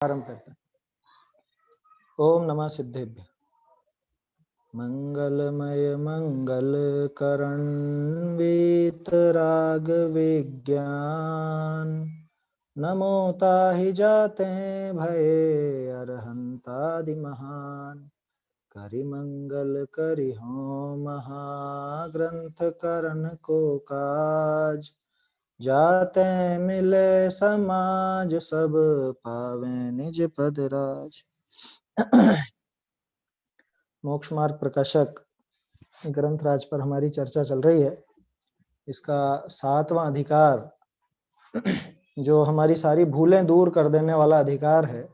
आरंभ करते हैं। ओम नमः सिद्धेभ्य। मंगलमय मंगल करण वीतराग विज्ञान, नमो ताहि जाते भये अरहंतादि महान। करि मंगल करि हो महाग्रंथ करण को काज, जाते मिले समाज सब पावे निज पद राज। मोक्ष मार्ग प्रकाशक ग्रंथराज पर हमारी चर्चा चल रही है। इसका 7वां अधिकार जो हमारी सारी भूलें दूर कर देने वाला अधिकार है,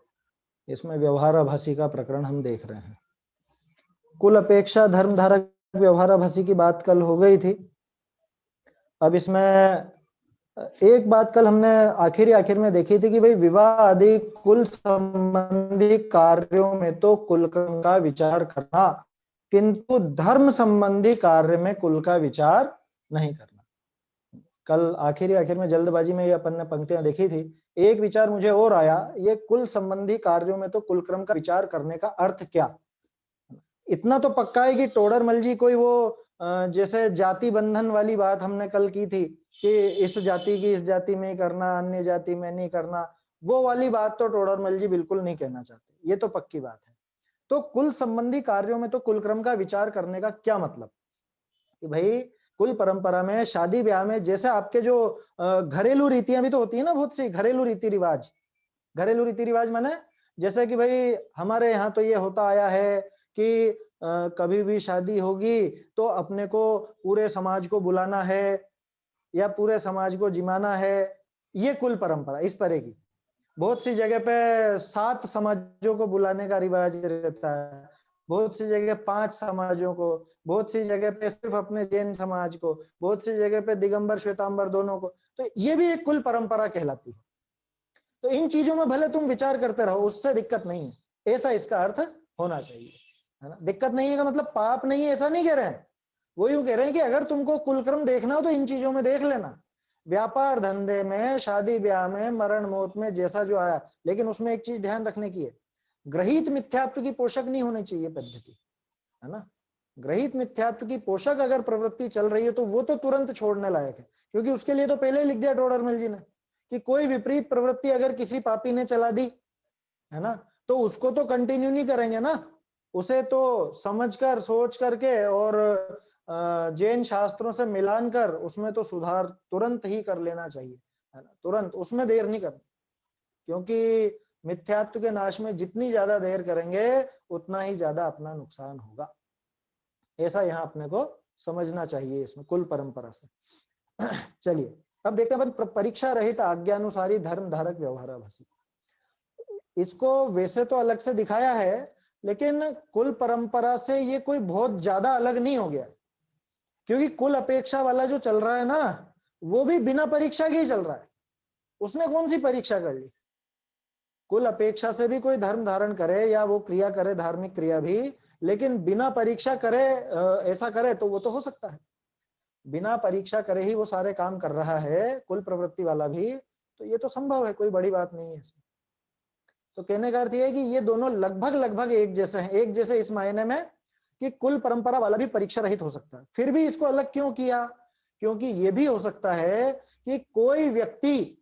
इसमें व्यवहाराभासी का प्रकरण हम देख रहे हैं। कुल अपेक्षा धर्मधारक व्यवहाराभासी की बात कल हो गई थी। अब इसमें एक बात कल हमने आखिर में देखी थी कि भाई विवाह आदि कुल संबंधी कार्यों में तो कुल का विचार करना, किंतु धर्म संबंधी कार्य में कुल का विचार नहीं करना। कल आखिर में जल्दबाजी में ये अपन ने पंक्तियां देखी थी। एक विचार मुझे और आया, ये कुल संबंधी कार्यों में तो कुल क्रम का विचार करने का अर्थ क्या। इतना तो पक्का है कि टोडरमल जी कोई वो जैसे जाति बंधन वाली बात हमने कल की थी कि इस जाति की इस जाति में करना, अन्य जाति में नहीं करना, वो वाली बात तो टोडरमल जी बिल्कुल नहीं कहना चाहते। ये तो पक्की बात है। तो कुल संबंधी कार्यों में तो कुल क्रम का विचार करने का क्या मतलब कि भाई कुल परंपरा में शादी ब्याह में जैसे आपके जो घरेलू रीतियां भी तो होती है ना, बहुत सी घरेलू रीति रिवाज। घरेलू रीति रिवाज माने जैसे कि भाई हमारे यहाँ तो ये होता आया है कि कभी भी शादी होगी तो अपने को पूरे समाज को बुलाना है या पूरे समाज को जिमाना है। ये कुल परंपरा इस तरह की। बहुत सी जगह पे 7 समाजों को बुलाने का रिवाज रहता है, बहुत सी जगह 5 समाजों को, बहुत सी जगह पे सिर्फ अपने जैन समाज को, बहुत सी जगह पे दिगंबर श्वेतांबर दोनों को। तो ये भी एक कुल परंपरा कहलाती है। तो इन चीजों में भले तुम विचार करते रहो, उससे दिक्कत नहीं है, ऐसा इसका अर्थ होना चाहिए, है ना। दिक्कत नहीं है का मतलब पाप नहीं है ऐसा नहीं कह रहे हैं। वो यूं कह रहे हैं कि अगर तुमको कुलक्रम देखना हो तो इन चीजों में देख लेना। व्यापार धंधे में, शादी ब्याह में, मरण मौत में जैसा जो आया, लेकिन उसमें एक चीज ध्यान रखने की है, ग्रहित मिथ्यात्व की पोषक नहीं होनी चाहिए पद्धति, है ना। ग्रहित मिथ्यात्व की पोषक अगर प्रवृत्ति चल रही है तो वो तो तुरंत छोड़ने लायक है, क्योंकि उसके लिए तो पहले ही लिख दिया टोडरमल जी ने कि कोई विपरीत प्रवृत्ति अगर किसी पापी ने चला दी, है ना, तो उसको तो कंटिन्यू नहीं करेंगे ना, उसे तो समझकर सोच करके और जैन शास्त्रों से मिलान कर उसमें तो सुधार तुरंत ही कर लेना चाहिए, है ना। तुरंत, उसमें देर नहीं करनी, क्योंकि मिथ्यात्व के नाश में जितनी ज्यादा देर करेंगे उतना ही ज्यादा अपना नुकसान होगा। ऐसा यहाँ अपने को समझना चाहिए इसमें कुल परंपरा से। चलिए अब देखते हैं परीक्षा रहित आज्ञानुसारी धर्म धारक व्यवहाराभासी। इसको वैसे तो अलग से दिखाया है, लेकिन कुल परंपरा से ये कोई बहुत ज्यादा अलग नहीं हो गया, क्योंकि कुल अपेक्षा वाला जो चल रहा है ना, वो भी बिना परीक्षा के ही चल रहा है। उसने कौन सी परीक्षा कर ली। कुल अपेक्षा से भी कोई धर्म धारण करे या वो क्रिया करे, धार्मिक क्रिया भी, लेकिन बिना परीक्षा करे ऐसा करे तो वो तो हो सकता है। बिना परीक्षा करे ही वो सारे काम कर रहा है कुल प्रवृत्ति वाला भी, तो ये तो संभव है, कोई बड़ी बात नहीं है इसमें। तो कहने का अर्थ ये है कि ये दोनों लगभग लगभग एक जैसे हैं, एक जैसे इस मायने में कि कुल परंपरा वाला भी परीक्षा रहित हो सकता है। फिर भी इसको अलग क्यों किया, क्योंकि ये भी हो सकता है कि कोई व्यक्ति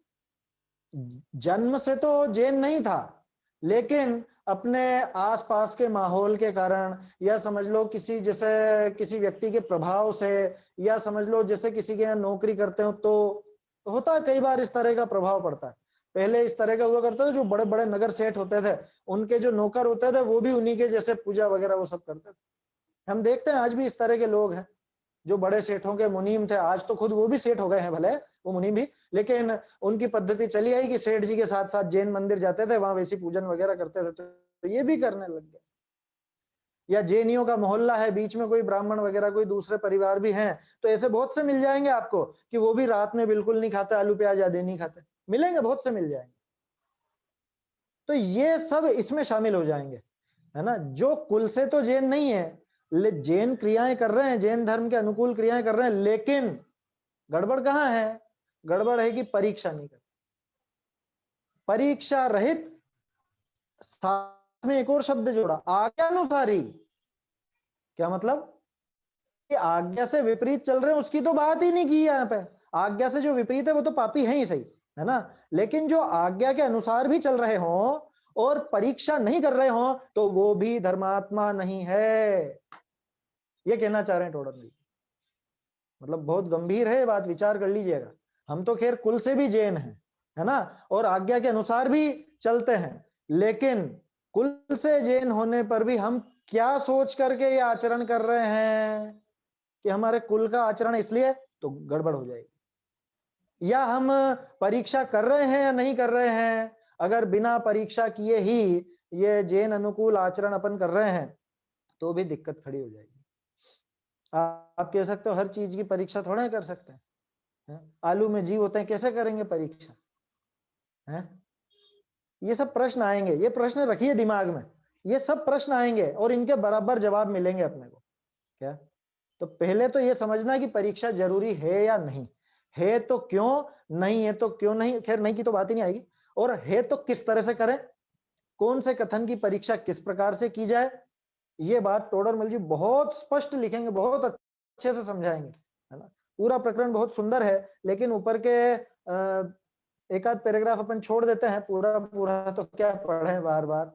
जन्म से तो जैन नहीं था, लेकिन अपने आसपास के माहौल के कारण, या समझ लो किसी जैसे किसी व्यक्ति के प्रभाव से, या समझ लो जैसे किसी के यहाँ नौकरी करते हो तो होता है कई बार इस तरह का प्रभाव पड़ता है। पहले इस तरह का हुआ करता था, जो बड़े बड़े नगर सेठ होते थे उनके जो नौकर होते थे वो भी उन्हीं के जैसे पूजा वगैरह वो सब करते थे। हम देखते हैं आज भी इस तरह के लोग हैं जो बड़े सेठों के मुनीम थे, आज तो खुद वो भी सेठ हो गए हैं, भले वो मुनीम भी, लेकिन उनकी पद्धति चली आई कि सेठ जी के साथ साथ जैन मंदिर जाते थे, वहां वैसी पूजन वगैरह करते थे, तो ये भी करने लग गए। या जैनियों का मोहल्ला है, बीच में कोई ब्राह्मण वगैरह कोई दूसरे परिवार भी हैं, तो ऐसे बहुत से मिल जाएंगे आपको कि वो भी रात में बिल्कुल नहीं खाते, आलू प्याज आदि नहीं खाते, मिलेंगे, बहुत से मिल जाएंगे। तो ये सब इसमें शामिल हो जाएंगे, है ना। जो कुल से तो जैन नहीं है, जैन क्रियाएं कर रहे हैं, जैन धर्म के अनुकूल क्रियाएं कर रहे हैं, लेकिन गड़बड़ कहाँ है, गड़बड़ है कि परीक्षा नहीं कर, परीक्षा रहित साथ में एक और शब्द जोड़ा, आज्ञानुसारी। क्या मतलब? कि आज्ञा से विपरीत चल रहे हैं उसकी तो बात ही नहीं की यहाँ पे। आज्ञा से जो विपरीत है वो तो पापी है ही सही, है ना। लेकिन जो आज्ञा के अनुसार भी चल रहे हों और परीक्षा नहीं कर रहे हों तो वो भी धर्मात्मा नहीं है, ये कहना चाह रहे हैं टोडर जी। मतलब बहुत गंभीर है ये बात, विचार कर लीजिएगा। हम तो खैर कुल से भी जैन हैं, है ना, और आज्ञा के अनुसार भी चलते हैं, लेकिन कुल से जैन होने पर भी हम क्या सोच करके ये आचरण कर रहे हैं कि हमारे कुल का आचरण इसलिए, तो गड़बड़ हो जाएगी। या हम परीक्षा कर रहे हैं या नहीं कर रहे हैं, अगर बिना परीक्षा किए ही ये जैन अनुकूल आचरण अपन कर रहे हैं तो भी दिक्कत खड़ी हो जाएगी। आप कह सकते हो हर चीज की परीक्षा थोड़ा कर सकते हैं, आलू में जीव होते हैं, कैसे करेंगे परीक्षा, है? ये सब प्रश्न आएंगे, ये प्रश्न रखिए दिमाग में, ये सब प्रश्न आएंगे और इनके बराबर जवाब मिलेंगे अपने को। क्या? तो पहले तो ये समझना कि परीक्षा जरूरी है या नहीं है, तो क्यों, नहीं है तो क्यों नहीं, खैर नहीं की तो बात ही नहीं आएगी, और है तो किस तरह से करें, कौन से कथन की परीक्षा किस प्रकार से की जाए, ये बात टोडरमल जी बहुत स्पष्ट लिखेंगे, बहुत अच्छे से समझाएंगे, है ना। पूरा प्रकरण बहुत सुंदर है, लेकिन ऊपर के एक आध पैराग्राफ अपन छोड़ देते हैं, पूरा पूरा तो क्या पढ़े बार बार।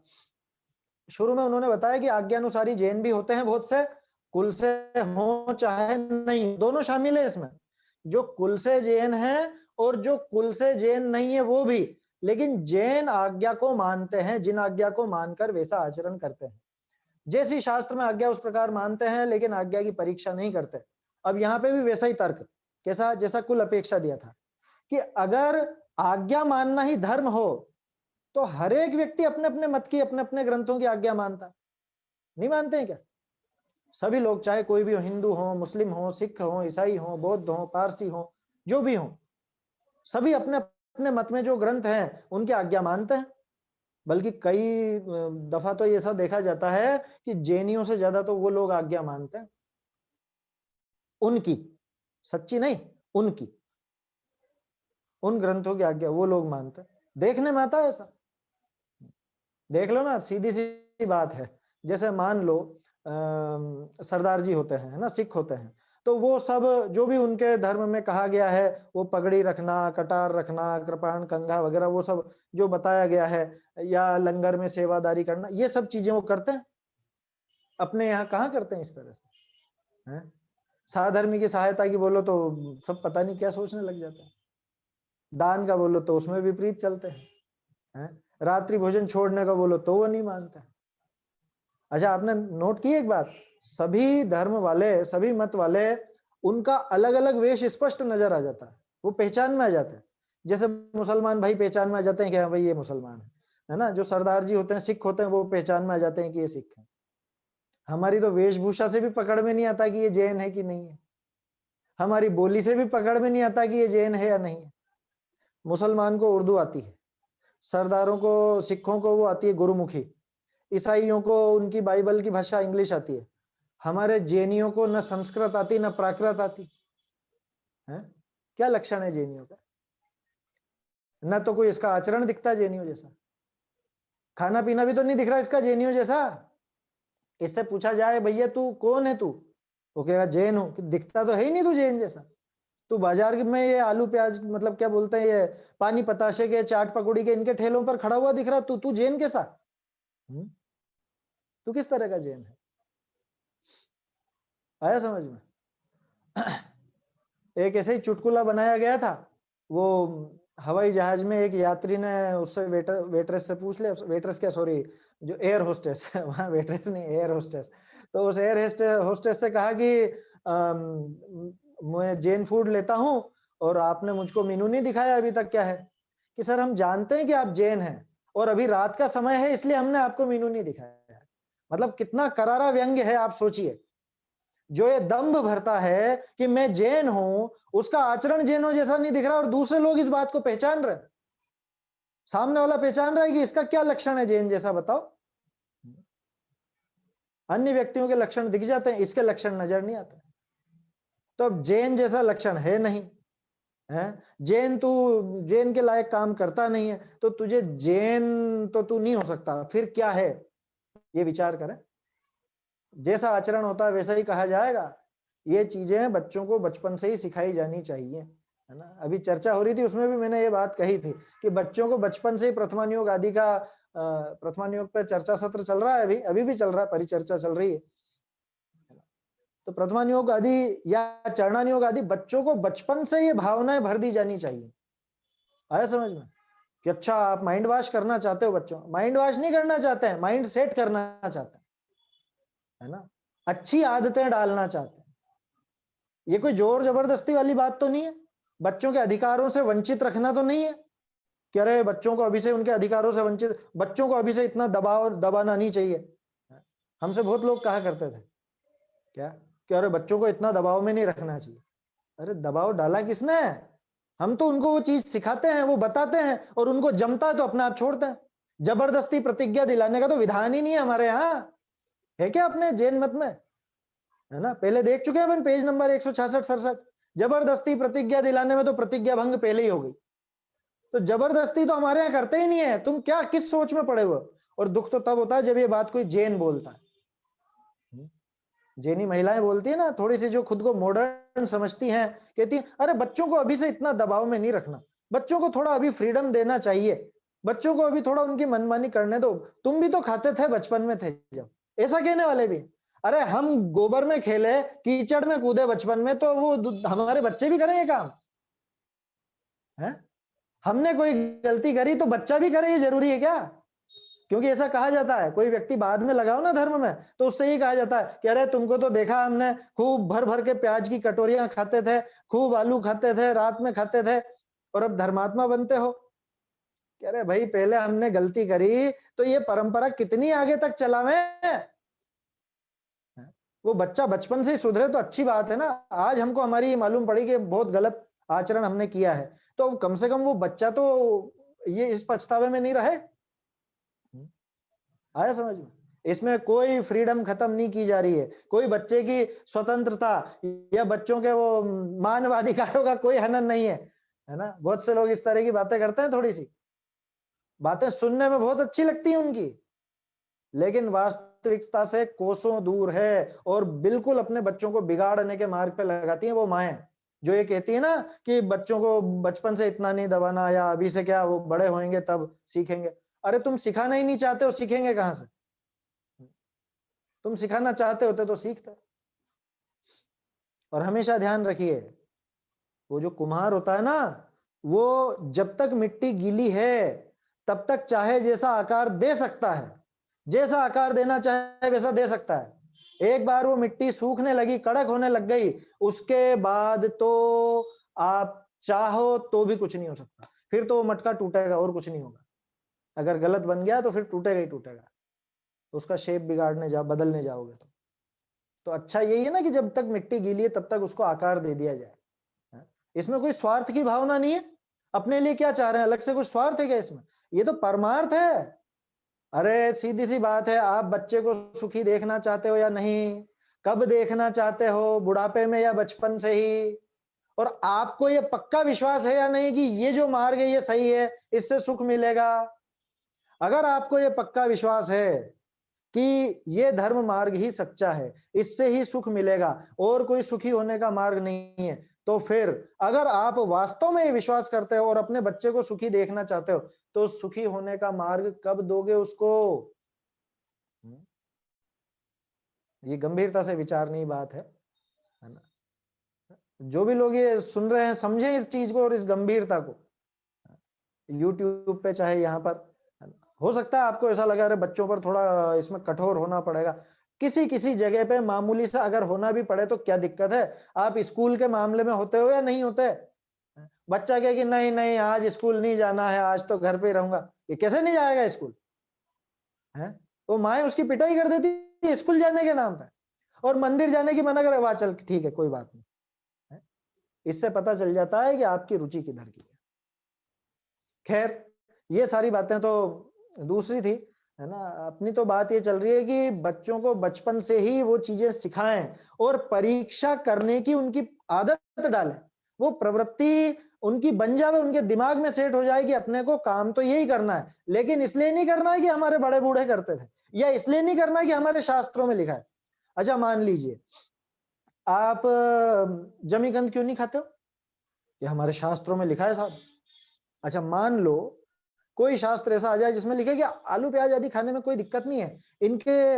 शुरू में उन्होंने बताया कि आज्ञानुसारी जैन भी होते हैं बहुत से, कुल से हो चाहे नहीं, दोनों शामिल है इसमें। जो कुल से जैन है और जो कुल से जैन नहीं है वो भी, लेकिन जैन आज्ञा को मानते हैं, जिन आज्ञा को मानकर वैसा आचरण करते हैं, जैसी शास्त्र में आज्ञा उस प्रकार मानते हैं, लेकिन आज्ञा की परीक्षा नहीं करते। अब यहाँ पे भी वैसा ही तर्क, कैसा, जैसा कुल अपेक्षा दिया था कि अगर आज्ञा मानना ही धर्म हो तो हर एक व्यक्ति अपने अपने मत की, अपने अपने ग्रंथों की आज्ञा मानता, नहीं मानते हैं क्या? सभी लोग, चाहे कोई भी हो, हिंदू हो, मुस्लिम हो, सिख हो, ईसाई हो, बौद्ध हो, पारसी हो, जो भी हो, सभी अपने अपने मत में जो ग्रंथ हैं उनकी आज्ञा मानते हैं। बल्कि कई दफा तो ऐसा देखा जाता है कि जैनियों से ज्यादा तो वो लोग आज्ञा मानते हैं उनकी, सच्ची नहीं, उनकी, उन ग्रंथों की आज्ञा वो लोग मानते हैं। देखने में आता है ऐसा, देख लो ना, सीधी सी बात है। जैसे मान लो सरदार जी होते हैं, है ना, सिख होते हैं, तो वो सब जो भी उनके धर्म में कहा गया है, वो पगड़ी रखना, कटार रखना, कृपाण, कंघा वगैरह, वो सब जो बताया गया है, या लंगर में सेवादारी करना, ये सब चीजें वो करते हैं। अपने यहाँ कहाँ करते हैं इस तरह से, है? साधर्मी की सहायता की बोलो तो सब पता नहीं क्या सोचने लग जाते हैं, दान का बोलो तो उसमें विपरीत चलते हैं, रात्रि भोजन छोड़ने का बोलो तो वो नहीं मानते। अच्छा, आपने नोट की एक बात, सभी धर्म वाले, सभी मत वाले, उनका अलग अलग वेश स्पष्ट नजर आ जाता है, वो पहचान में आ जाते हैं। जैसे मुसलमान भाई पहचान में आ जाते हैं कि हाँ भाई ये मुसलमान है ना। जो सरदार जी होते हैं, सिख होते हैं, वो पहचान में आ जाते हैं कि ये सिख है। हमारी तो वेशभूषा से भी पकड़ में नहीं आता कि ये जैन है कि नहीं है, हमारी बोली से भी पकड़ में नहीं आता कि ये जैन है या नहीं है। मुसलमान को उर्दू आती है, सरदारों को, सिखों को वो आती है गुरुमुखी, ईसाइयों को उनकी बाइबल की भाषा इंग्लिश आती है, हमारे जैनियों को न संस्कृत आती न प्राकृत आती है। क्या लक्षण है जैनियों का? न तो कोई इसका आचरण दिखता है जैनियों जैसा, खाना पीना भी तो नहीं दिख रहा इसका जैनियों जैसा। इससे पूछा जाए भैया तू कौन है, तू, वो कहेगा जैन हूं, कि दिखता तो है ही नहीं तू जैन जैसा। तू बाजार में ये आलू प्याज, मतलब क्या बोलते हैं, ये पानी पताशे के, चाट पकौड़ी के, इनके ठेलों पर खड़ा हुआ दिख रहा, तू तू जैन कैसा? तू किस तरह का जैन है? आया समझ में? एक ऐसे ही चुटकुला बनाया गया था, वो हवाई जहाज में एक यात्री ने उससे वेटरेस से पूछ लिया, वेटरेस क्या, सॉरी, जो एयर होस्टेस है वहां, वेटरेस नहीं, एयर होस्टेस, तो उस एयर होस्टेस से कहा कि मैं जैन फूड लेता हूं और आपने मुझको मेनू नहीं दिखाया अभी तक। क्या है कि सर हम जानते हैं कि आप जैन हैं और अभी रात का समय है इसलिए हमने आपको मेनू नहीं दिखाया। मतलब कितना करारा व्यंग्य है, आप सोचिए। जो ये दंभ भरता है कि मैं जैन हूं, उसका आचरण जैनों जैसा नहीं दिख रहा और दूसरे लोग इस बात को पहचान रहे, सामने वाला पहचान रहा है कि इसका क्या लक्षण है जैन जैसा, बताओ। अन्य व्यक्तियों के लक्षण दिख जाते हैं, इसके लक्षण नजर नहीं आते। तो अब जैन जैसा लक्षण है नहीं, है? जैन के लायक काम करता नहीं है, तो तुझे जैन तो तू नहीं हो सकता, फिर क्या है? ये विचार करें। जैसा आचरण होता है वैसा ही कहा जाएगा। ये चीजें बच्चों को बचपन से ही सिखाई जानी चाहिए, है ना। अभी चर्चा हो रही थी, उसमें भी मैंने ये बात कही थी कि बच्चों को बचपन से ही प्रथमानुयोग आदि का प्रथमानुयोग पे चर्चा सत्र चल रहा है, अभी भी चल रहा है, परिचर्चा चल रही है। तो प्रथमानुयोग आदि या चरणानुयोग आदि बच्चों को बचपन से ये भावनाएं भर दी जानी चाहिए। आया समझ में? कि अच्छा आप माइंड वॉश करना चाहते हो, बच्चों माइंड वॉश नहीं करना चाहते हैं, माइंड सेट करना चाहते हैं, है ना। अच्छी आदतें डालना चाहते हैं। ये कोई जोर जबरदस्ती वाली बात तो नहीं है, बच्चों के अधिकारों से वंचित रखना तो नहीं है कि अरे बच्चों को अभी से उनके अधिकारों से वंचित, बच्चों को अभी से इतना दबाना नहीं चाहिए। हमसे बहुत लोग कहा करते थे क्या कि अरे बच्चों को इतना दबाव में नहीं रखना चाहिए। अरे दबाव डाला किसने? हम तो उनको वो चीज सिखाते हैं, वो बताते हैं, और उनको जमता है तो अपने आप छोड़ते हैं। जबरदस्ती प्रतिज्ञा दिलाने का तो विधान ही नहीं है हमारे यहाँ, है क्या अपने जैन मत में? है ना, पहले देख चुके हैं अपन पेज नंबर 166-67। जबरदस्ती प्रतिज्ञा दिलाने में तो प्रतिज्ञा भंग पहले ही हो गई। तो जबरदस्ती तो हमारे यहाँ करते ही नहीं है। तुम क्या किस सोच में पड़े हुए? और दुख तो तब होता है जब ये बात कोई जैन बोलता है। जैनी महिलाएं बोलती है ना, थोड़ी सी जो खुद को मॉडर्न समझती हैं, कहती है अरे बच्चों को अभी से इतना दबाव में नहीं रखना, बच्चों को थोड़ा अभी फ्रीडम देना चाहिए, बच्चों को अभी थोड़ा उनकी मनमानी करने दो, तुम भी तो खाते थे बचपन में थे जब। ऐसा कहने वाले भी, अरे हम गोबर में खेले, कीचड़ में कूदे बचपन में, तो वो हमारे बच्चे भी करें ये काम? है, हमने कोई गलती करी तो बच्चा भी करे, ये जरूरी है क्या? क्योंकि ऐसा कहा जाता है, कोई व्यक्ति बाद में लगाओ ना धर्म में, तो उससे ही कहा जाता है कि अरे तुमको तो देखा हमने, खूब भर भर के प्याज की कटोरियां खाते थे, खूब आलू खाते थे, रात में खाते थे, और अब धर्मात्मा बनते हो। कि अरे भाई पहले हमने गलती करी तो ये परंपरा कितनी आगे तक चलावे। वो बच्चा बचपन से ही सुधरे तो अच्छी बात है ना। आज हमको हमारी मालूम पड़ी कि बहुत गलत आचरण हमने किया है, तो कम से कम वो बच्चा तो ये इस पछतावे में नहीं रहे। आया समझ में? इसमें कोई फ्रीडम खत्म नहीं की जा रही है, कोई बच्चे की स्वतंत्रता या बच्चों के वो मानवाधिकारों का कोई हनन नहीं है, है ना। बहुत से लोग इस तरह की बातें करते हैं, थोड़ी सी बातें सुनने में बहुत अच्छी लगती है उनकी, लेकिन वास्तविकता से कोसों दूर है, और बिल्कुल अपने बच्चों को बिगाड़ने के मार्ग पे लगाती हैं वो माएं, जो ये कहती है ना कि बच्चों को बचपन से इतना नहीं दबाना, या अभी से क्या, वो बड़े होंगे तब सीखेंगे। अरे तुम सिखाना ही नहीं चाहते हो, सीखेंगे कहां से? तुम सिखाना चाहते होते तो सीखते। और हमेशा ध्यान रखिए, वो जो कुम्हार होता है ना, वो जब तक मिट्टी गीली है तब तक चाहे जैसा आकार दे सकता है, जैसा आकार देना चाहे वैसा दे सकता है। एक बार वो मिट्टी सूखने लगी, कड़क होने लग गई, उसके बाद तो आप चाहो तो भी कुछ नहीं हो सकता, फिर तो वो मटका टूटेगा और कुछ नहीं होगा। अगर गलत बन गया तो फिर टूटेगा ही टूटेगा, उसका शेप बदलने जाओगे तो अच्छा यही है ना कि जब तक मिट्टी गीली है तब तक उसको आकार दे दिया जाए। इसमें कोई स्वार्थ की भावना नहीं है, अपने लिए क्या चाह रहे हैं, अलग से कुछ स्वार्थ है क्या इसमें? ये तो परमार्थ है। अरे सीधी सी बात है, आप बच्चे को सुखी देखना चाहते हो या नहीं? कब देखना चाहते हो, बुढ़ापे में या बचपन से ही? और आपको ये पक्का विश्वास है या नहीं कि ये जो मार्ग है ये सही है, इससे सुख मिलेगा? अगर आपको ये पक्का विश्वास है कि ये धर्म मार्ग ही सच्चा है, इससे ही सुख मिलेगा और कोई सुखी होने का मार्ग नहीं है, तो फिर अगर आप वास्तव में ये विश्वास करते हो और अपने बच्चे को सुखी देखना चाहते हो, तो सुखी होने का मार्ग कब दोगे उसको? ये गंभीरता से विचारनीय बात है ना। जो भी लोग ये सुन रहे हैं समझें इस चीज को और इस गंभीरता को। YouTube पे चाहे यहाँ पर, हो सकता है आपको ऐसा लगा अरे बच्चों पर थोड़ा इसमें कठोर होना पड़ेगा, किसी किसी जगह पे मामूली सा अगर होना भी पड़े तो क्या दिक्कत है? आप स्कूल के मामले में होते हो या नहीं होते? बच्चा कहे कि नहीं नहीं आज स्कूल नहीं जाना है, आज तो घर पे ही रहूंगा, ये कैसे नहीं जाएगा स्कूल? है, वो माए उसकी पिटाई कर देती है स्कूल जाने के नाम पे, और मंदिर जाने की मना करे, वाह चल ठीक है कोई बात नहीं है? इससे पता चल जाता है कि आपकी रुचि किधर की है। खैर ये सारी बातें तो दूसरी थी, है ना। अपनी तो बात ये चल रही है कि बच्चों को बचपन से ही वो चीजें सिखाएं और परीक्षा करने की उनकी आदत डालें। वो प्रवृत्ति उनकी बन जावे, उनके दिमाग में सेट हो जाए कि अपने को काम तो यही करना है, लेकिन इसलिए नहीं करना है कि हमारे बड़े बूढ़े करते थे, या इसलिए नहीं करना है कि हमारे शास्त्रों में लिखा है। अच्छा मान लीजिए आप जमीकंद क्यों नहीं खाते हो? ये हमारे शास्त्रों में लिखा है साहब। अच्छा मान लो कोई शास्त्र ऐसा आ जाए जिसमें लिखे कि आलू प्याज आदि खाने में कोई दिक्कत नहीं है, इनके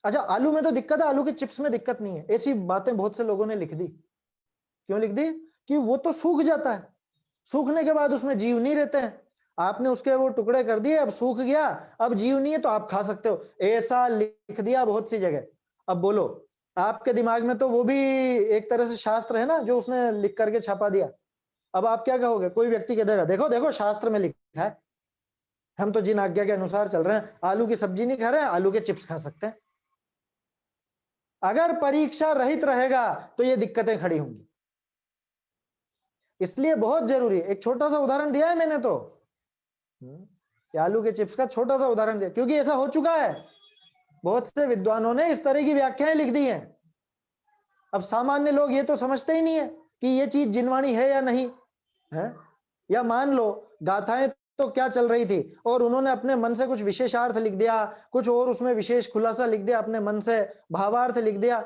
अच्छा आलू में तो दिक्कत है, आलू के चिप्स में दिक्कत नहीं है। ऐसी बातें बहुत से लोगों ने लिख दी। क्यों लिख दी? कि वो तो सूख जाता है, सूखने के बाद उसमें जीव नहीं रहते हैं, आपने उसके वो टुकड़े कर दिए, अब सूख गया, अब जीव नहीं है तो आप खा सकते हो। ऐसा लिख दिया बहुत सी जगह। अब बोलो आपके दिमाग में तो वो भी एक तरह से शास्त्र है ना जो उसने लिख करके छापा दिया। अब आप क्या कहोगे? कोई व्यक्ति कह देगा देखो देखो शास्त्र में लिखा है, हम तो जिन आज्ञा के अनुसार चल रहे हैं, आलू की सब्जी नहीं खा रहे हैं, आलू के चिप्स खा सकते हैं। अगर परीक्षा रहित रहेगा तो ये दिक्कतें खड़ी होंगी। इसलिए बहुत जरूरी है। एक छोटा सा उदाहरण दिया है मैंने तो, आलू के चिप्स का छोटा सा उदाहरण दिया, क्योंकि ऐसा हो चुका है। बहुत से विद्वानों ने इस तरह की व्याख्याएं लिख दी हैं। अब सामान्य लोग ये तो समझते ही नहीं है कि ये चीज जिनवाणी है या नहीं है। या मान लो गाथाएं तो क्या चल रही थी और उन्होंने अपने मन से कुछ विशेषार्थ लिख दिया, कुछ और उसमें विशेष खुलासा लिख दिया, अपने मन से भावार्थ लिख दिया।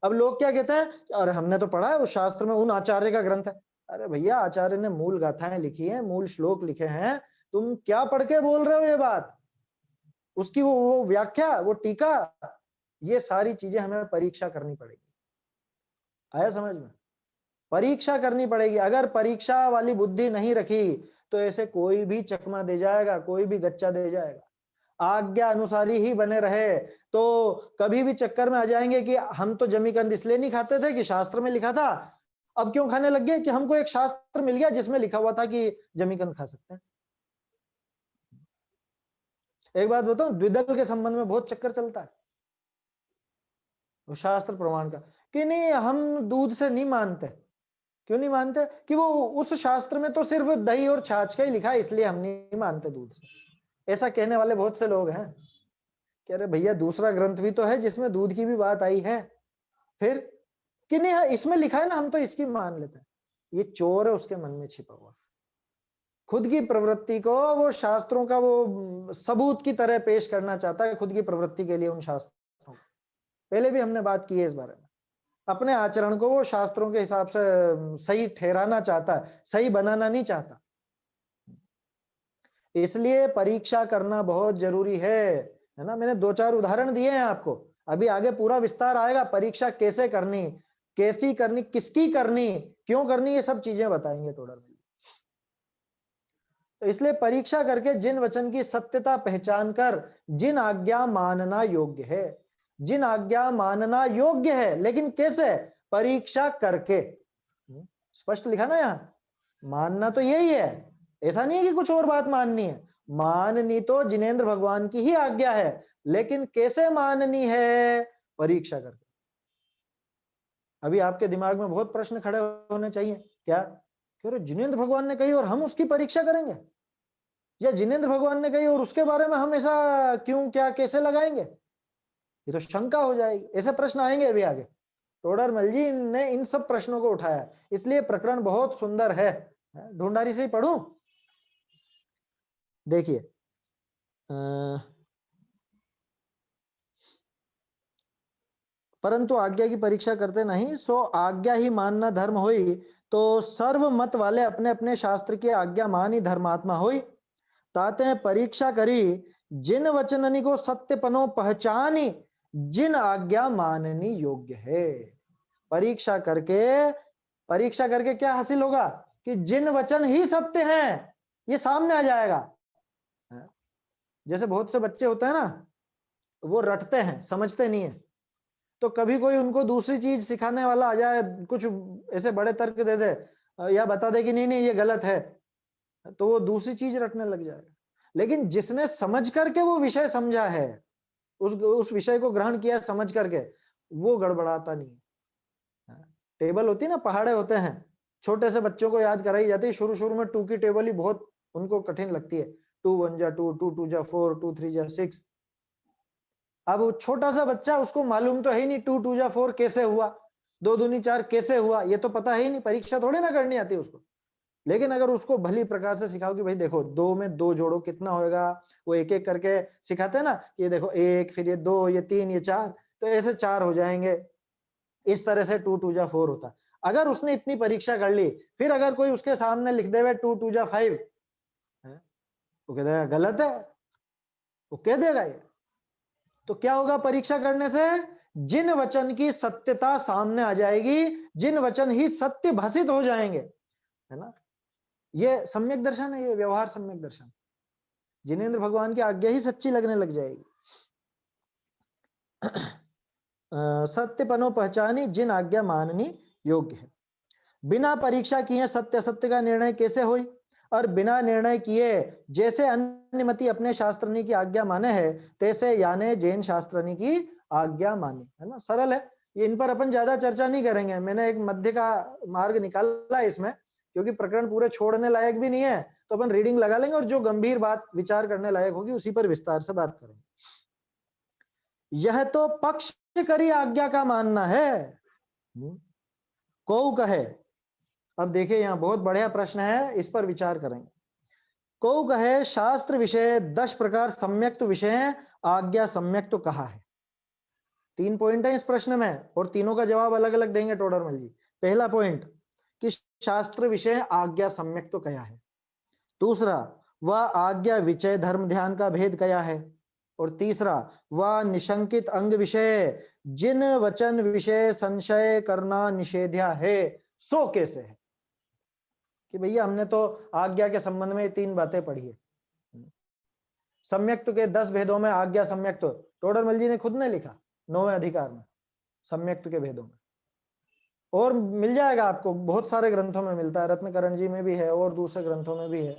अब लोग क्या कहते हैं, अरे हमने तो पढ़ा है उस शास्त्र में, उन आचार्य का ग्रंथ है। अरे भैया आचार्य ने मूल गाथाएं लिखी है, मूल श्लोक लिखे हैं, तुम क्या पढ़ के बोल रहे हो ये बात? उसकी वो व्याख्या, वो टीका, ये सारी चीजें हमें परीक्षा करनी पड़ेगी। आया समझ में? परीक्षा करनी पड़ेगी। अगर परीक्षा वाली बुद्धि नहीं रखी तो ऐसे कोई भी चकमा दे जाएगा, कोई भी गच्चा दे जाएगा। आज्ञा अनुसारी ही बने रहे तो कभी भी चक्कर में आ जाएंगे कि हम तो जमीकंद इसलिए नहीं खाते थे कि शास्त्र में लिखा था, अब क्यों खाने लग गए? कि हमको एक शास्त्र मिल गया जिसमें लिखा हुआ था कि जमीकंद खा सकते हैं। एक बात बताऊं, द्विदल के संबंध में बहुत चक्कर चलता है वो शास्त्र प्रमाण का, कि नहीं हम दूध से नहीं मानते। क्यों नहीं मानते? कि वो उस शास्त्र में तो सिर्फ दही और छाछ का ही लिखा है, इसलिए हम नहीं मानते दूध से। ऐसा कहने वाले बहुत से लोग हैं। कह रहे भैया दूसरा ग्रंथ भी तो है जिसमें दूध की भी बात आई है, फिर कि नहीं है इसमें लिखा है ना, हम तो इसकी मान लेते हैं। ये चोर है उसके मन में छिपा हुआ, खुद की प्रवृत्ति को वो शास्त्रों का वो सबूत की तरह पेश करना चाहता है, खुद की प्रवृत्ति के लिए उन शास्त्रों। पहले भी हमने बात की है इस बारे में। अपने आचरण को वो शास्त्रों के हिसाब से सही ठहराना चाहता है, सही बनाना नहीं चाहता। इसलिए परीक्षा करना बहुत जरूरी है ना। मैंने दो चार उदाहरण दिए हैं आपको, अभी आगे पूरा विस्तार आएगा। परीक्षा कैसे करनी, कैसी करनी, किसकी करनी, क्यों करनी, ये सब चीजें बताएंगे टोटल में। तो इसलिए परीक्षा करके जिन वचन की सत्यता पहचान कर जिन आज्ञा मानना योग्य है, जिन आज्ञा मानना योग्य है, लेकिन कैसे? परीक्षा करके। स्पष्ट लिखा ना यहां, मानना तो यही है, ऐसा नहीं है कि कुछ और बात माननी है। माननी तो जिनेंद्र भगवान की ही आज्ञा है, लेकिन कैसे माननी है? परीक्षा करके। अभी आपके दिमाग में बहुत प्रश्न खड़े होने चाहिए, क्या कह रहे जिनेंद्र भगवान ने कही और हम उसकी परीक्षा करेंगे, या जिनेंद्र भगवान ने कही और उसके बारे में हम ऐसा क्यों, क्या, कैसे लगाएंगे? ये तो शंका हो जाएगी। ऐसे प्रश्न आएंगे अभी आगे। टोडरमल जी ने इन सब प्रश्नों को उठाया, इसलिए प्रकरण बहुत सुंदर है। ढूंढारी से ही पढ़ूं, देखिए परंतु आज्ञा की परीक्षा करते नहीं, सो आज्ञा ही मानना धर्म होई। तो सर्व मत वाले अपने अपने शास्त्र की आज्ञा मान ही धर्मात्मा होई। ताते हैं परीक्षा करी जिन वचननी को सत्यपनो पहचानी, जिन आज्ञा माननी योग्य है। परीक्षा करके क्या हासिल होगा? कि जिन वचन ही सत्य हैं ये सामने आ जाएगा। जैसे बहुत से बच्चे होते हैं ना, वो रटते हैं, समझते नहीं है, तो कभी कोई उनको दूसरी चीज सिखाने वाला आ जाए, कुछ ऐसे बड़े तर्क दे दे या बता दे कि नहीं नहीं ये गलत है, तो वो दूसरी चीज रटने लग जाएगा। लेकिन जिसने समझ करके वो विषय समझा है, उस विषय को ग्रहण किया समझ करके, वो गड़बड़ाता नहीं। टेबल होती है ना, पहाड़े होते हैं, छोटे से बच्चों को याद कराई जाती है। शुरू शुरू में 2 की टेबल ही बहुत उनको कठिन लगती है। 2 1 जा 2, 2 2 जा 4, 2 3 जा 6। अब वो छोटा सा बच्चा, उसको मालूम तो है ही नहीं 2 2 जा 4 कैसे हुआ, 2 दूनी 4 कैसे हुआ, ये तो पता है ही नहीं। परीक्षा थोड़ी ना करनी आती उसको, लेकिन अगर उसको भली प्रकार से सिखाओ कि भाई देखो 2 में 2 जोड़ो कितना होएगा, वो एक एक करके सिखाते हैं ना कि ये देखो 1, फिर ये 2, ये 3, ये 4, तो ऐसे 4 हो जाएंगे, इस तरह से 2 2 जा 4 होता है। अगर उसने इतनी परीक्षा कर ली, फिर अगर कोई उसके सामने लिख देवे 2 2 जा 5, वो कह देगा गलत है, वो कह देगा ये। तो क्या होगा परीक्षा करने से? जिन वचन की सत्यता सामने आ जाएगी, जिन वचन ही सत्य भाषित हो जाएंगे, है ना, ये सम्यक दर्शन है, ये व्यवहार सम्यक दर्शन। जिनेंद्र भगवान की आज्ञा ही सच्ची लगने लग जाएगी। सत्यपनो पहचानी जिन आज्ञा माननी योग्य है। बिना परीक्षा किए सत्य असत्य का निर्णय कैसे होई? और बिना निर्णय किए जैसे अन्यमति अपने शास्त्रनी की आज्ञा माने है, तैसे याने जैन शास्त्रनी की आज्ञा माने, है ना, सरल है ये। इन पर अपन ज्यादा चर्चा नहीं करेंगे, मैंने एक मध्य का मार्ग निकाला है इसमें, क्योंकि प्रकरण पूरे छोड़ने लायक भी नहीं है, तो अपन रीडिंग लगा लेंगे और जो गंभीर बात विचार करने लायक होगी उसी पर विस्तार से बात करेंगे। यह तो पक्ष करी आज्ञा का मानना है, को कहे। अब देखिए यहाँ बहुत बढ़िया प्रश्न है, इस पर विचार करेंगे। को कहे शास्त्र विषय 10 प्रकार सम्यक्त विषय है, आज्ञा सम्यक्त कहा है। 3 पॉइंट है इस प्रश्न में और तीनों का जवाब अलग अलग देंगे टोडरमल जी। पहला पॉइंट कि शास्त्र विषय आज्ञा सम्यक्त कया है। दूसरा, वह आज्ञा विचय धर्म ध्यान का भेद कया है। और तीसरा, वह निशंकित अंग विषय जिन वचन विषय संशय करना निषेध्या है, सो कैसे है। कि भैया हमने तो आज्ञा के संबंध में 3 बातें पढ़ी है। सम्यक्त के 10 भेदों में आज्ञा सम्यक्त टोडरमल जी ने खुद ने लिखा 9वें अधिकार में, सम्यक्त के भेदों में। और मिल जाएगा आपको, बहुत सारे ग्रंथों में मिलता है, रत्नकरण जी में भी है और दूसरे ग्रंथों में भी है,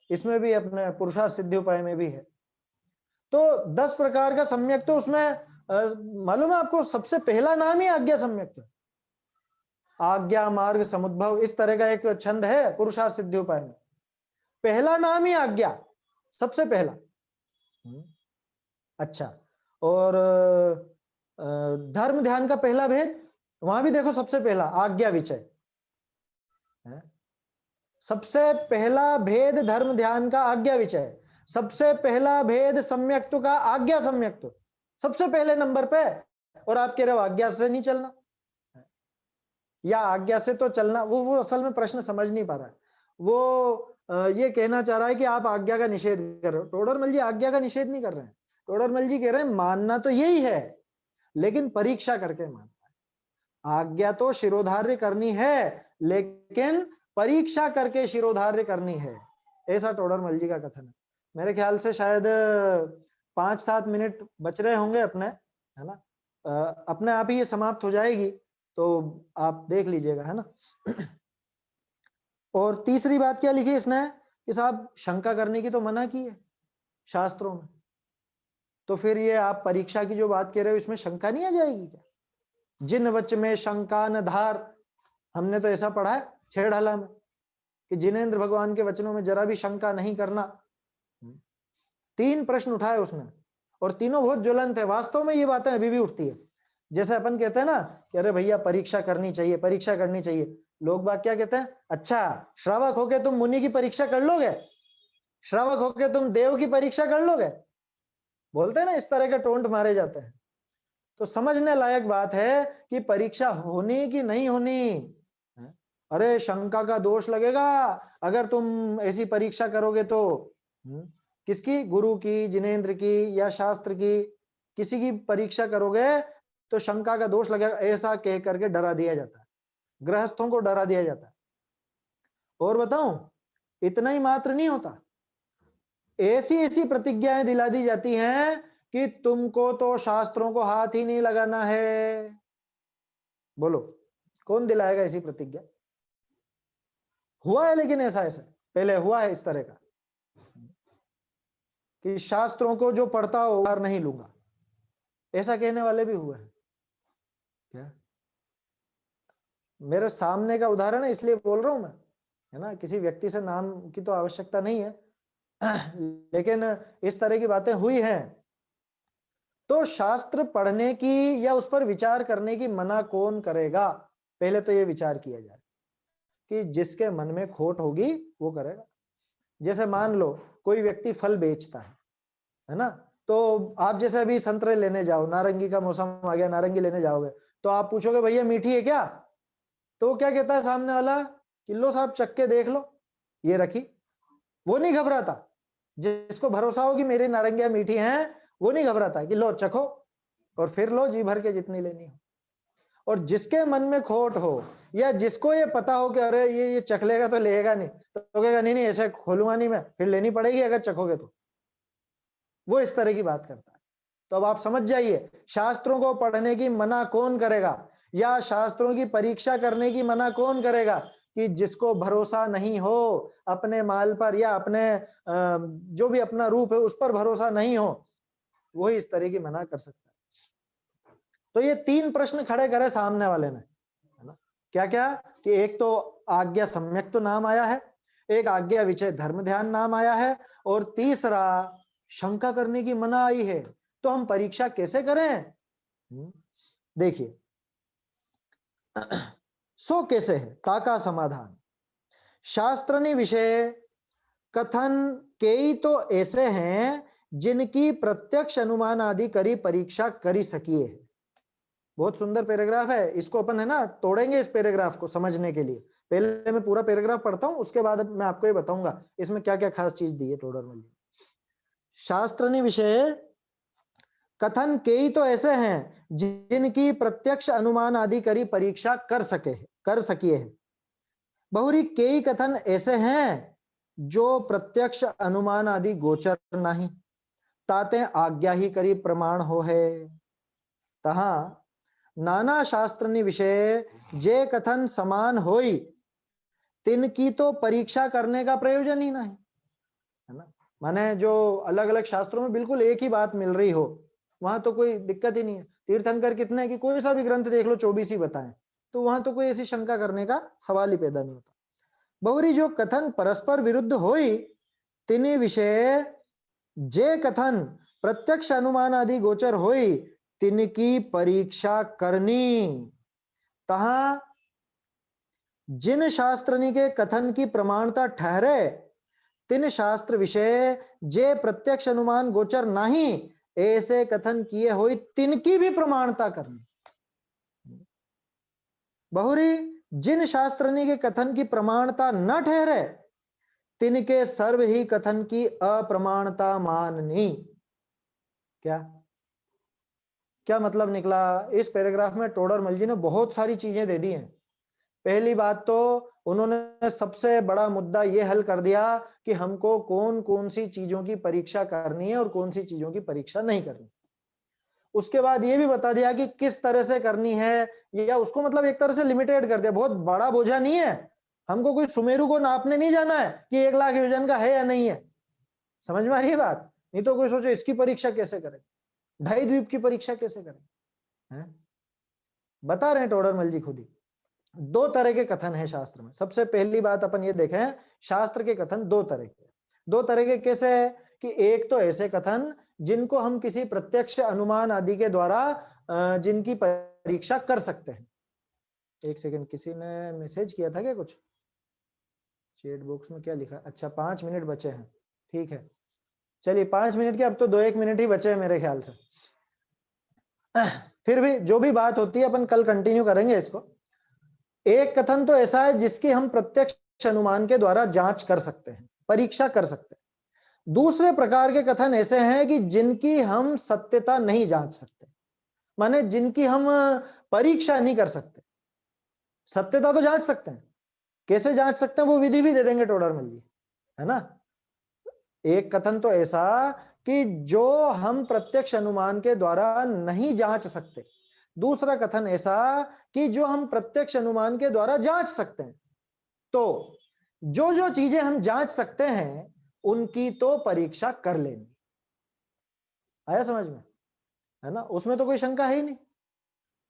इसमें भी अपने पुरुषार्थ सिद्धि उपाय में भी है। तो 10 प्रकार का सम्यक्त, तो उसमें मालूम है आपको सबसे पहला नाम ही आज्ञा सम्यक्त है। आज्ञा मार्ग समुद्भव इस तरह का एक छंद है पुरुषार्थ सिद्धि उपाय में, पहला नाम ही आज्ञा, सबसे पहला। अच्छा, और धर्म ध्यान का पहला भेद, वहां भी देखो सबसे पहला आज्ञा विचय, सबसे पहला भेद धर्म ध्यान का आज्ञा विचय, सबसे पहला भेद सम्यक्त का आज्ञा सम्यक्त, सबसे पहले नंबर पे। और आप कह रहे हो आज्ञा से नहीं चलना या आज्ञा से तो चलना, वो असल में प्रश्न समझ नहीं पा रहा है। वो ये कहना चाह रहा है कि आप आज्ञा का निषेध कर रहे हो। टोडरमल जी आज्ञा का निषेध नहीं कर रहे हैं, टोडरमल जी कह रहे हैं मानना तो यही है, लेकिन परीक्षा करके मानना है। आज्ञा तो शिरोधार्य करनी है, लेकिन परीक्षा करके शिरोधार्य करनी है, ऐसा टोडरमल जी का कथन है। मेरे ख्याल से शायद 5-7 मिनट बच रहे होंगे अपने, है ना, अपने आप ही ये समाप्त हो जाएगी, तो आप देख लीजिएगा, है ना। और तीसरी बात क्या लिखी इसने कि साहब शंका करने की तो मना की है शास्त्रों में, तो फिर ये आप परीक्षा की जो बात कह रहे हो इसमें शंका नहीं आ जाएगी क्या? जिन वच में शंका न धार, हमने तो ऐसा पढ़ा है छेड़हला में कि जिनेंद्र भगवान के वचनों में जरा भी शंका नहीं करना। 3 प्रश्न उठाए उसने और तीनों बहुत ज्वलंत है। वास्तव में ये बातें अभी भी उठती है। जैसे अपन कहते हैं ना कि अरे भैया परीक्षा करनी चाहिए, परीक्षा करनी चाहिए, लोग बात क्या कहते हैं, अच्छा श्रावक होके तुम मुनि की परीक्षा कर लोगे, श्रावक होके तुम देव की परीक्षा कर लोगे, बोलते हैं ना, इस तरह के टोंट मारे जाते हैं। तो समझने लायक बात है कि परीक्षा होनी कि नहीं होनी। अरे शंका का दोष लगेगा अगर तुम ऐसी परीक्षा करोगे तो। किसकी? गुरु की, जिनेंद्र की या शास्त्र की, किसी की परीक्षा करोगे तो शंका का दोष लगेगा, ऐसा कह करके डरा दिया जाता है, गृहस्थों को डरा दिया जाता है। और बताऊं, इतना ही मात्र नहीं होता, ऐसी ऐसी प्रतिज्ञाएं दिला दी जाती हैं कि तुमको तो शास्त्रों को हाथ ही नहीं लगाना है। बोलो कौन दिलाएगा ऐसी प्रतिज्ञा? हुआ है, लेकिन ऐसा ऐसा पहले हुआ है इस तरह का कि शास्त्रों को जो पढ़ता हो उधार नहीं लूंगा, ऐसा कहने वाले भी हुए हैं। क्या मेरे सामने का उदाहरण है इसलिए बोल रहा हूं मैं, है ना, किसी व्यक्ति से नाम की तो आवश्यकता नहीं है लेकिन इस तरह की बातें हुई हैं। तो शास्त्र पढ़ने की या उस पर विचार करने की मना कौन करेगा? पहले तो ये विचार किया जाए। कि जिसके मन में खोट होगी वो करेगा। जैसे मान लो कोई व्यक्ति फल बेचता है ना, तो आप जैसे अभी संतरे लेने जाओ, नारंगी का मौसम आ गया, नारंगी लेने जाओगे, तो आप पूछोगे भैया मीठी है क्या? तो वो क्या कहता है सामने वाला कि लो साहब चख के देख लो, ये रखी। वो नहीं घबराता। जिसको भरोसा हो कि मेरी नारंगियां मीठी हैं, वो नहीं घबराता कि लो चखो और फिर लो जी भर के जितनी लेनी हो। और जिसके मन में खोट हो या जिसको ये पता हो कि अरे ये चख लेगा तो लेगा नहीं, तो कहेगा नहीं नहीं ऐसे खोलूंगा नहीं मैं, फिर लेनी पड़ेगी अगर चखोगे तो। वो इस तरह की बात करता है। तो अब आप समझ जाइए, शास्त्रों को पढ़ने की मना कौन करेगा या शास्त्रों की परीक्षा करने की मना कौन करेगा? कि जिसको भरोसा नहीं हो अपने माल पर या अपने जो भी अपना रूप है उस पर भरोसा नहीं हो, वही इस तरह की मना कर सकता है। तो ये 3 प्रश्न खड़े करे सामने वाले ने, है ना? क्या क्या? कि एक तो आज्ञा सम्यक तो नाम आया है, एक आज्ञा विषय धर्म ध्यान नाम आया है, और तीसरा शंका करने की मना आई है। तो हम परीक्षा कैसे करें? देखिए सो कैसे है ताका समाधान। शास्त्र ने विषय कथन कई तो ऐसे हैं जिनकी प्रत्यक्ष अनुमान आदि करी परीक्षा करी सकिए है। बहुत सुंदर पैराग्राफ है, इसको अपन है ना तोड़ेंगे इस पैराग्राफ को समझने के लिए। पहले मैं पूरा पैराग्राफ पढ़ता हूं, उसके बाद मैं आपको ये बताऊंगा इसमें क्या क्या खास चीज दी है टोडरमल जी। शास्त्र ने विषय कथन कई तो ऐसे हैं जिनकी प्रत्यक्ष अनुमान आदि करी परीक्षा कर सकिए है। बहुरी कई कथन ऐसे हैं जो प्रत्यक्ष अनुमान आदि गोचर नहीं, ताते आज्ञा ही करी प्रमाण हो है। तहा नाना शास्त्र ने विषय जे कथन समान होई, तिनकी तो परीक्षा करने का प्रयोजन ही नहीं, है ना? माने जो अलग अलग शास्त्रों में बिल्कुल एक ही बात मिल रही हो, वहां तो कोई दिक्कत ही नहीं है। तीर्थंकर कितने कि कोई सा भी ग्रंथ देख लो 24 ही बताएं, तो वहां तो कोई ऐसी शंका करने का सवाल ही पैदा नहीं होता। बहुरी जो कथन परस्पर विरुद्ध होई, तिनि विषय जे कथन प्रत्यक्ष अनुमान आदि गोचर होई, तिनकी परीक्षा करनी। तहा जिन शास्त्रनी के कथन की प्रमाणता ठहरे, तिन शास्त्र विषय जे प्रत्यक्ष अनुमान गोचर नहीं, ऐसे कथन किए हुई तिनकी भी प्रमाणता करनी। बहुरी जिन शास्त्रनी के कथन की प्रमाणता न ठहरे, तिनके सर्व ही कथन की अप्रमाणता माननी। क्या क्या मतलब निकला? इस पैराग्राफ में टोडरमल जी ने बहुत सारी चीजें दे दी हैं। पहली बात तो उन्होंने सबसे बड़ा मुद्दा यह हल कर दिया कि हमको कौन कौन सी चीजों की परीक्षा करनी है और कौन सी चीजों की परीक्षा नहीं करनी। उसके बाद ये भी बता दिया कि किस तरह से करनी है, या उसको मतलब एक तरह से लिमिटेड कर दिया, बहुत बड़ा बोझा नहीं है, हमको कोई सुमेरु को नापने नहीं जाना है कि 1 लाख योजन का है या नहीं है। समझ में आ रही है बात? नहीं तो कोई सोचे इसकी परीक्षा कैसे करें, ढाई द्वीप की परीक्षा कैसे करें, है? बता रहे हैं टोडरमल जी खुद ही। 2 तरह के कथन है शास्त्र में। सबसे पहली बात अपन ये देखें, शास्त्र के कथन 2 तरह के। 2 तरह के कैसे है? कि एक तो ऐसे कथन जिनको हम किसी प्रत्यक्ष अनुमान आदि के द्वारा जिनकी परीक्षा कर सकते हैं। एक सेकंड, किसी ने मैसेज किया था क्या कुछ चैट बॉक्स में? क्या लिखा? अच्छा 5 मिनट बचे हैं, ठीक है चलिए 5 मिनट के, अब तो 2-1 मिनट ही बचे हैं मेरे ख्याल से। फिर भी जो भी बात होती है अपन कल कंटिन्यू करेंगे इसको। एक कथन तो ऐसा है जिसकी हम प्रत्यक्ष अनुमान के द्वारा जांच कर सकते हैं, परीक्षा कर सकते हैं। दूसरे प्रकार के कथन ऐसे हैं कि जिनकी हम सत्यता नहीं जांच सकते, माने जिनकी हम परीक्षा नहीं कर सकते। सत्यता तो जांच सकते हैं, कैसे जांच सकते हैं वो विधि भी दे देंगे टोडरमल जी, है ना? एक कथन तो ऐसा कि जो हम प्रत्यक्ष अनुमान के द्वारा नहीं जांच सकते, दूसरा कथन ऐसा कि जो हम प्रत्यक्ष अनुमान के द्वारा जांच सकते हैं। तो जो जो चीजें हम जांच सकते हैं उनकी तो परीक्षा कर लेनी। आया समझ में? है ना? उसमें तो कोई शंका है ही नहीं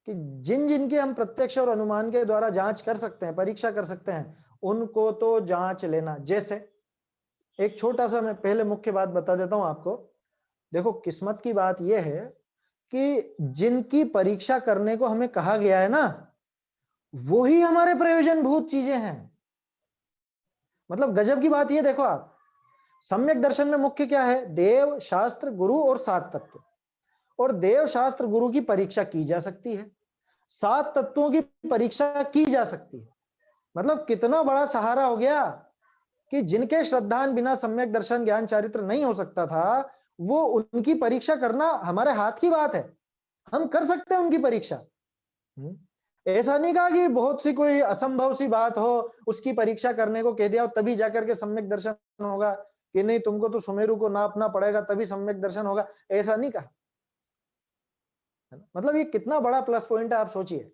कि जिन जिनके हम प्रत्यक्ष और अनुमान के द्वारा जांच कर सकते हैं, परीक्षा कर सकते हैं, उनको तो जांच लेना। जैसे एक छोटा सा मैं पहले मुख्य बात बता देता हूं आपको। देखो किस्मत की बात यह है कि जिनकी परीक्षा करने को हमें कहा गया है ना, वही हमारे प्रयोजनभूत चीजें हैं। मतलब गजब की बात ये देखो आप, सम्यक दर्शन में मुख्य क्या है? देव, शास्त्र, गुरु और सात तत्व। और देव, शास्त्र, गुरु की परीक्षा की जा सकती है, सात तत्वों की परीक्षा की जा सकती है। मतलब कितना बड़ा सहारा हो गया कि जिनके श्रद्धान बिना सम्यक दर्शन ज्ञान चारित्र नहीं हो सकता था, वो उनकी परीक्षा करना हमारे हाथ की बात है। हम कर सकते हैं उनकी परीक्षा। ऐसा नहीं कहा कि बहुत सी कोई असंभव सी बात हो, उसकी परीक्षा करने को कह दिया और तभी जाकर के सम्यक दर्शन होगा, कि नहीं तुमको तो सुमेरु को नापना पड़ेगा तभी सम्यक दर्शन होगा, ऐसा नहीं कहा। मतलब ये कितना बड़ा प्लस पॉइंट है, आप सोचिए।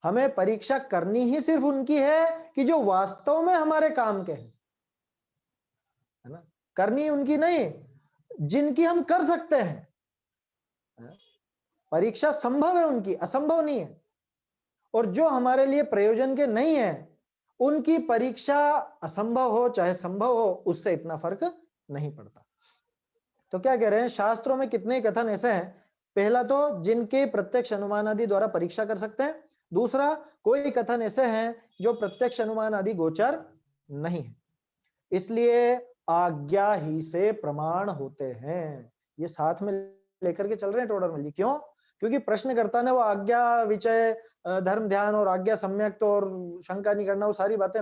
हमें परीक्षा करनी ही सिर्फ उनकी है कि जो वास्तव में हमारे काम के हैं, है ना? करनी उनकी नहीं जिनकी हम कर सकते हैं। परीक्षा संभव है उनकी, असंभव नहीं है। और जो हमारे लिए प्रयोजन के नहीं है, उनकी परीक्षा असंभव हो चाहे संभव हो, उससे इतना फर्क नहीं पड़ता। तो क्या कह रहे हैं, शास्त्रों में कितने कथन ऐसे हैं। पहला तो जिनके प्रत्यक्ष अनुमान आदि द्वारा परीक्षा कर सकते हैं। दूसरा, कोई कथन ऐसे हैं जो प्रत्यक्ष अनुमान आदि गोचर नहीं है, इसलिए आज्ञा ही से प्रमाण होते हैं। ये साथ में लेकर के चल रहे हैं टोडरमल जी। क्यों? क्योंकि प्रश्नकर्ता ने वो आज्ञा विचय धर्म ध्यान और आज्ञा सम्यक तो और शंका नहीं करना, वो सारी बातें